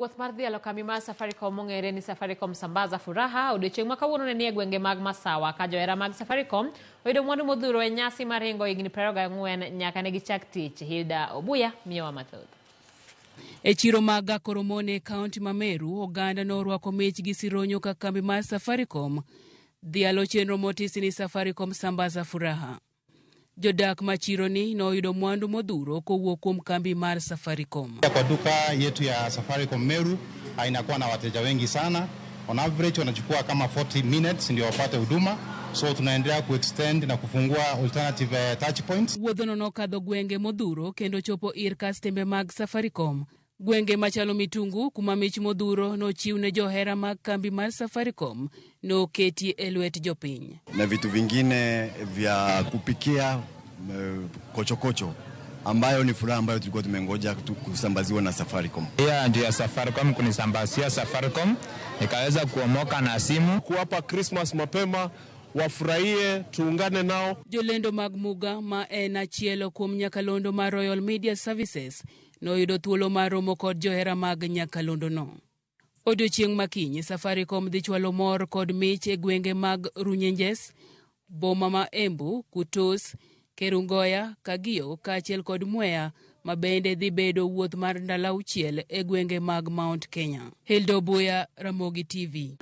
Wuoth mar dhi kambi mar Safaricom mong'ere ni Safaricom Sambaza Furaha odiochieng' ma kawuono ne nie gwenge mag Masawa ka johera mag Safaricom oyudo mwandu modhuro e nyasi mar ringo higni 24 nyaka ne gichak tich. Hilda Obuya miyowa mathoth. E chiro mag Koromone kaunti ma Meru, oganda norwako mich gi sironyo ka kambi mar Safaricom dhialo chenro motisi ni Safaricom Sambaza Furaha. Jodak machironi noyudo mwandu modhuro kowuok kuom kambi mar Safaricom. Kwa duka yetu ya Safaricom Meru inakuwa na wateja wengi sana. On average wanachukua kama 40 minutes ndio wapate huduma. So tunaendelea kuextend na kufungua alternative touch points. Wuodhono nokadho gwenge modhuro kendo chopo ir kastembe mag Safaricom. Gwenge machalo Mitungu kuma mich modhuro nochiwne johera mag kambi mar Safaricom noketi e lwet jopiny. Na vitu vingine vya kupikia kochokocho ambayo ni furaha ambayo tulikuwa tumengoja kusambaziwa na Safaricom. Ndio Safaricom kunisambazia Safaricom nikaweza kuomoka na simu kuwapa Christmas mapema wafurahie tuungane nao. Jolendo mag Muga ma en achielo kuom nyakalondo mar Royal Media Services noyudo thuolo mar romo kod johera mag nyakalondo no. Odiochieng' makinyi Safaricom dhi chwalo mor kod mich e gwenge mag Runyenjes, boma ma Embu, Kutus, Kerungoya, Kagio kaachiel kod Mwea ma bende dhi bedo wuoth mar ndalo 6 e gwenge mag Mount Kenya. Hilda Obuya, Ramogi TV.